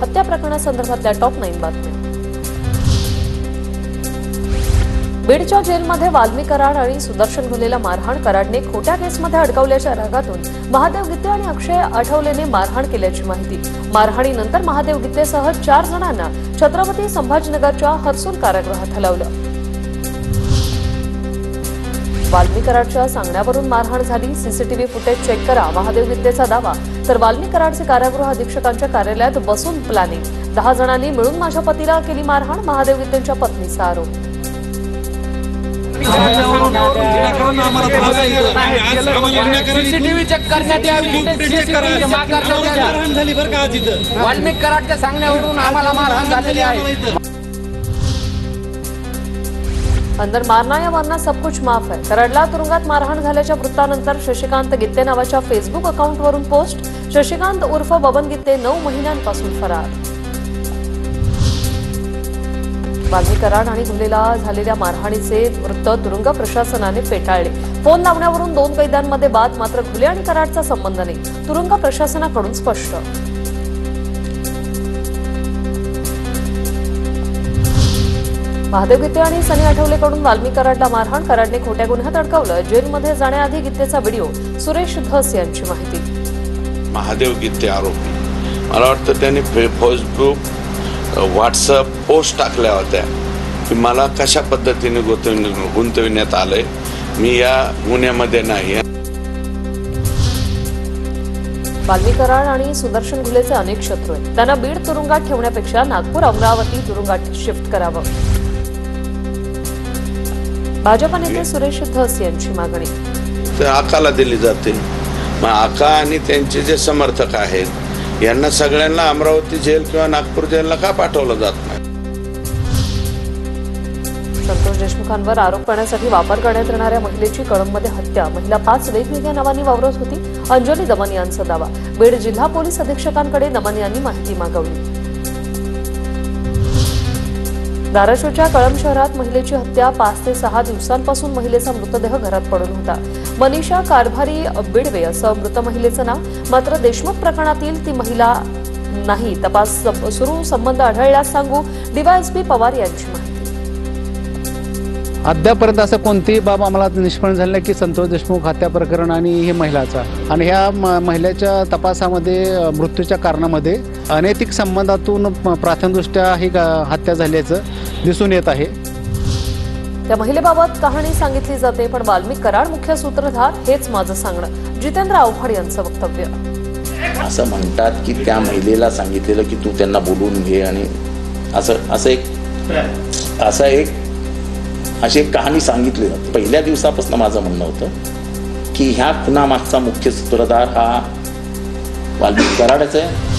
हत्या प्रकरणासंदर्भातल्या टॉप 9 बातम्या। बीडच्या जेलमध्ये वाल्मी कराड आणि सुदर्शन घुलेला मारहाण। कराडने खोट्या केसमध्ये अडकवल्याच्या रागातून महादेव गित्ते आणि अक्षय आठवलेने मारहाण केल्याची माहिती। मारहाणीनंतर महादेव गित्तेसह 4 जणांना छत्रपती संभाजीनगरच्या हर्सुल कारागृहात हलवलं। वाल्मी कराडच्या सांगण्यावरून मारहाण झाली। सीसीटीव्ही फुटेज चेक करा, महादेव गित्तेचा दावा। तर वाल्मी कराडचे कारागृह अधीक्षकांच्या कार्यालयात बसून प्लॅनिंग। 10 जणांनी मिळून माझ्या पतीला केली मारहाण, महादेव गित्तेंच्या पत्नीचा आरोप। सीसीटीव्ही चेक करण्यात यावी। वाल्मी कराडच्या सांगण्यावरून आम्हाला मारहाण झालेली आहे। अंदर मारना या वरना सब कुछ माफ है। कराडला तुरुंगात मारहाण झाल्याच्या वृत्तानंतर शशिकांत गित्ते नावाच्या फेसबुक अकाउंटवरून पोस्ट। शशिकांत उर्फ बबन गित्ते 9 महिन्यांपासून फरार। वाल्मी कराड आणि घुलेला झालेल्या मारहाणीचे वृत्त तुरुंग प्रशासनाने फेटाळले। फोन लावण्यावरून 2 कैद्यांमध्ये वाद, मात्र घुले आणि कराडचा संबंध नाही, तुरुंग प्रशासनाकडून स्पष्ट। महादेव गित्ते आणि सनी आठवलेकडून वाल्मी कराडला मारहाण। कराडने खोट्या गुन्ह्यात अडकवलं। जेलमध्ये जाण्याआधी गित्तेचा व्हिडिओ। सुरेश धस यांची माहिती। महादेव गित्ते आरोपी, मला वाटतं त्यांनी फेसबुक व्हॉट्सअप पोस्ट टाकल्या होत्या की मला कशा पद्धतीने गुंतविण्यात आलंय, मी या गुन्ह्यामध्ये नाही। वाल्मी कराड आणि सुदर्शन घुलेचे अनेक शत्रू आहेत, त्यांना बीड तुरुंगात ठेवण्यापेक्षा नागपूर अमरावती तुरुंगात शिफ्ट करावं। भाजप नेते सुरेश धस यांची मागणी। तर आकाला दिली जाते, मग आका आणि त्यांचे जे समर्थक आहेत यांना सगळ्यांना अमरावती जेल किंवा नागपूर जेलला का पाठवलं जात नाही? संतोष देशमुखांवर आरोप करण्यासाठी वापर करण्यात येणाऱ्या महिलेची कळंबमध्ये हत्या। महिला 5 वेगवेगळ्या नावांनी वावरत होती, अंजली दमन यांचा दावा। बीड जिल्हा पोलीस अधीक्षकांकडे दमन यांनी माहिती मागवली। धाराशिवच्या कळंब शहरात महिलेची हत्या। 5 ते 6 दिवसांपासून महिलेचा मृतदेह घरात पडून होता। मनीषा कारभारी बिडवे असं मृत महिलेचं नाव, मात्र देशमुख प्रकरणातील ती महिला नाही। तपास सुरू, संबंध आढळल्यास सांगू, डीवायएसपी पवार यांची माहिती। अद्यापर्यंत असं कोणतीही बाब आम्हाला निष्पन्न झालं नाही की संतोष देशमुख हत्या प्रकरण आणि ही महिलाचा आणि ह्या महिलेच्या तपासामध्ये मृत्यूच्या कारणामध्ये अनैतिक संबंधातून प्राथमिकदृष्ट्या ही हत्या झाल्याचं दिसून येत आहे। त्या महिलेबाबत कहाणी सांगितली जाते, पण वाल्मी कराड मुख्य सूत्रधार हेच माझं सांगणं। जितेंद्र आव्हाड यांचं वक्तव्य। असं म्हणतात की त्या महिलेला सांगितलेलं की तू त्यांना बोलवून घे आणि अशी एक कहाणी सांगितली जाते। पहिल्या दिवसापासून माझं म्हणणं होतं की ह्या खुनामागचा मुख्य सूत्रधार हा वाल्मी कराडच आहे।